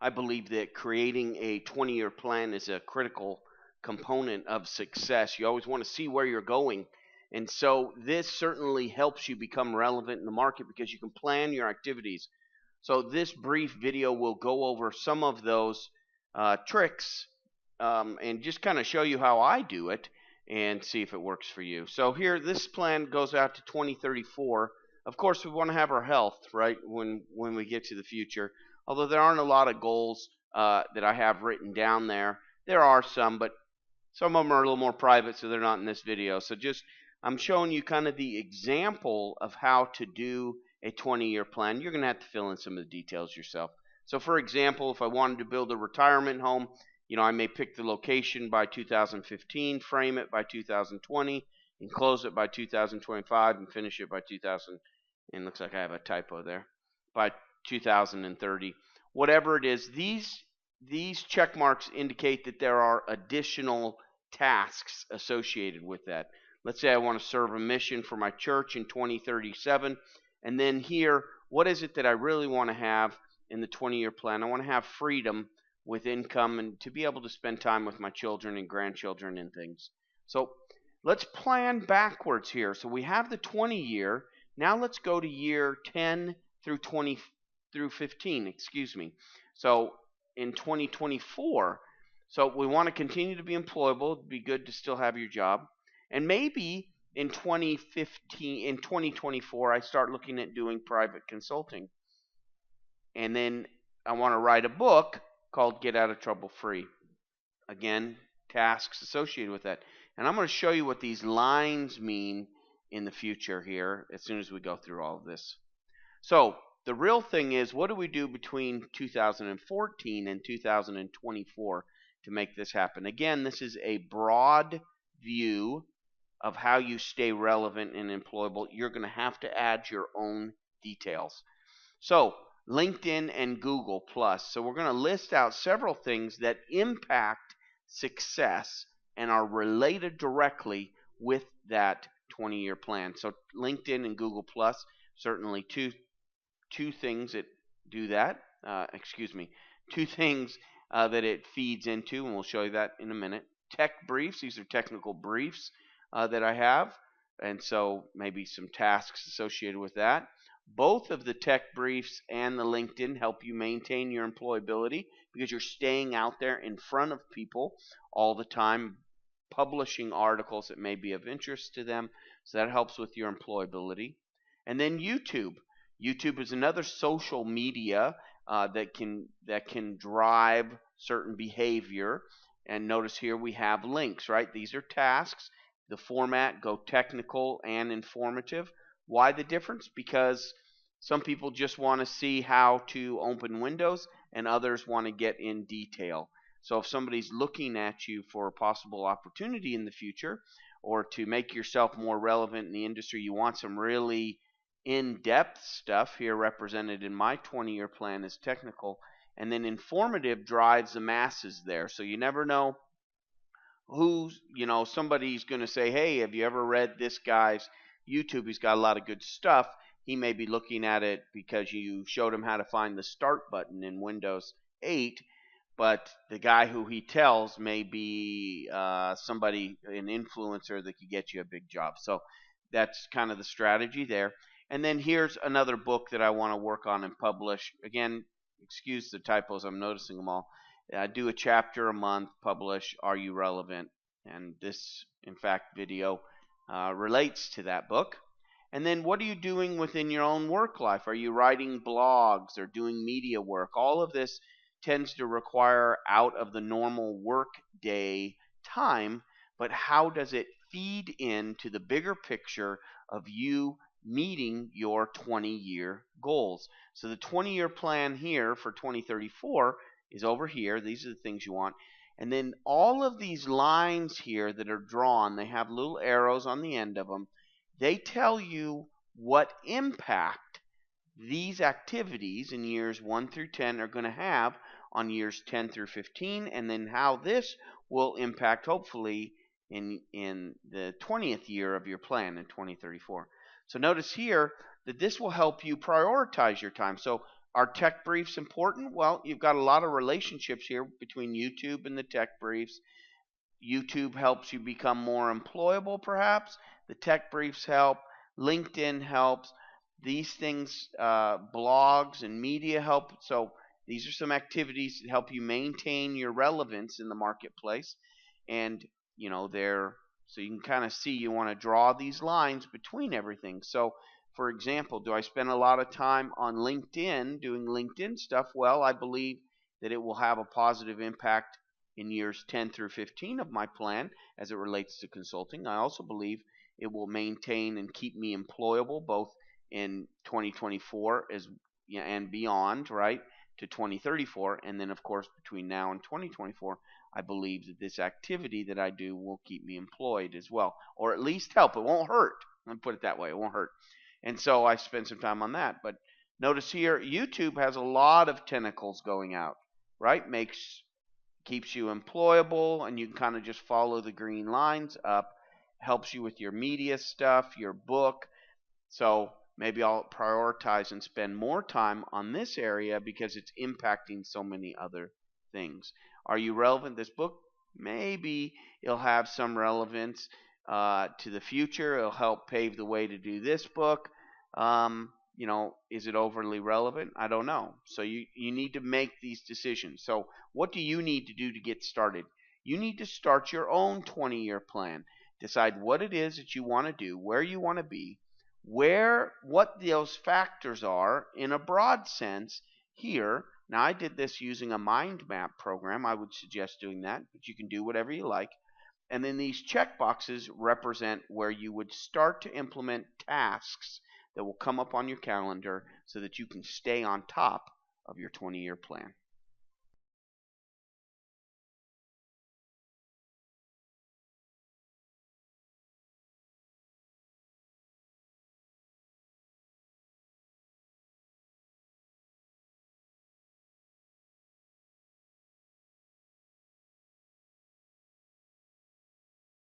I believe that creating a 20-year plan is a critical component of success. You always want to see where you're going. And so this certainly helps you become relevant in the market because you can plan your activities. So this brief video will go over some of those tricks and just kind of show you how I do it and see if it works for you. So here, this plan goes out to 2034. Of course, we want to have our health, right, when we get to the future. Although there aren't a lot of goals that I have written down there. There are some, but some of them are a little more private, so they're not in this video. So just, I'm showing you kind of the example of how to do a 20-year plan. You're going to have to fill in some of the details yourself. So for example, if I wanted to build a retirement home, I may pick the location by 2015, frame it by 2020, and close it by 2025, and finish it by 2000. And looks like I have a typo there. By 2030. Whatever it is, these check marks indicate that there are additional tasks associated with that. Let's say I want to serve a mission for my church in 2037. And then here, what is it that I really want to have in the 20-year plan? I want to have freedom with income and to be able to spend time with my children and grandchildren and things. So let's plan backwards here. So we have the 20-year. Now let's go to year 10 through 15, excuse me. So in 2024, so we want to continue to be employable. It'd be good to still have your job. And maybe in 2024, I start looking at doing private consulting. And then I want to write a book called Get Out of Trouble Free. Again, tasks associated with that. And I'm going to show you what these lines mean in the future here as soon as we go through all of this. So the real thing is, what do we do between 2014 and 2024 to make this happen? Again, this is a broad view of how you stay relevant and employable. You're going to have to add your own details. So LinkedIn and Google Plus. So we're going to list out several things that impact success and are related directly with that 20-year plan. So LinkedIn and Google Plus, certainly two things that do that. Two things that it feeds into, and we'll show you that in a minute. Tech briefs. These are technical briefs that I have, and so maybe some tasks associated with that. Both of the tech briefs and the LinkedIn help you maintain your employability because you're staying out there in front of people all the time, publishing articles that may be of interest to them. So that helps with your employability. And then YouTube. YouTube is another social media that can drive certain behavior. And notice here we have links, right? These are tasks. The format, go technical and informative. Why the difference? Because some people just want to see how to open Windows and others want to get in detail. So if somebody's looking at you for a possible opportunity in the future or to make yourself more relevant in the industry, you want some really in-depth stuff here represented in my 20-year plan as technical, and then informative drives the masses there. So you never know who's, somebody's going to say, hey, have you ever read this guy's YouTube? He's got a lot of good stuff. He may be looking at it because you showed him how to find the start button in Windows 8, but the guy who he tells may be somebody, an influencer that could get you a big job. So that's kind of the strategy there. And then here's another book that I want to work on and publish. Again, excuse the typos, I'm noticing them all. Do a chapter a month, publish Are You Relevant? And this, in fact, video relates to that book. And then what are you doing within your own work life? Are you writing blogs or doing media work? All of this tends to require out of the normal work day time, but how does it feed into the bigger picture of you meeting your 20-year goals? So the 20-year plan here for 2034 is over here. These are the things you want. And then all of these lines here that are drawn, they have little arrows on the end of them. They tell you what impact these activities in years 1 through 10 are going to have on years 10 through 15, and then how this will impact, hopefully, in the 20th year of your plan in 2034. So notice here that this will help you prioritize your time. So Are tech briefs important? Well, you've got a lot of relationships here between YouTube and the tech briefs. YouTube helps you become more employable, perhaps. The tech briefs help. LinkedIn helps. These things, blogs and media help. So these are some activities that help you maintain your relevance in the marketplace. And, they're so you can kind of see you want to draw these lines between everything. So, for example, do I spend a lot of time on LinkedIn doing LinkedIn stuff? Well, I believe that it will have a positive impact in years 10 through 15 of my plan as it relates to consulting. I also believe it will maintain and keep me employable both in 2024 and beyond, right, to 2034. And then, of course, between now and 2024, I believe that this activity that I do will keep me employed as well, or at least help. It won't hurt. Let me put it that way. It won't hurt. And so I spend some time on that. But notice here, YouTube has a lot of tentacles going out, right? Keeps you employable, and you can kind of just follow the green lines up. Helps you with your media stuff, your book. So maybe I'll prioritize and spend more time on this area because it's impacting so many other things. Are you relevant? This book, maybe it'll have some relevance to the future. It'll help pave the way to do this book. Is it overly relevant? I don't know. So you need to make these decisions. So what do you need to do to get started? You need to start your own 20-year plan. Decide what it is that you want to do, where you want to be, what those factors are in a broad sense here. Now, I did this using a mind map program. I would suggest doing that, but you can do whatever you like. And then these check boxes represent where you would start to implement tasks that will come up on your calendar so that you can stay on top of your 20-year plan.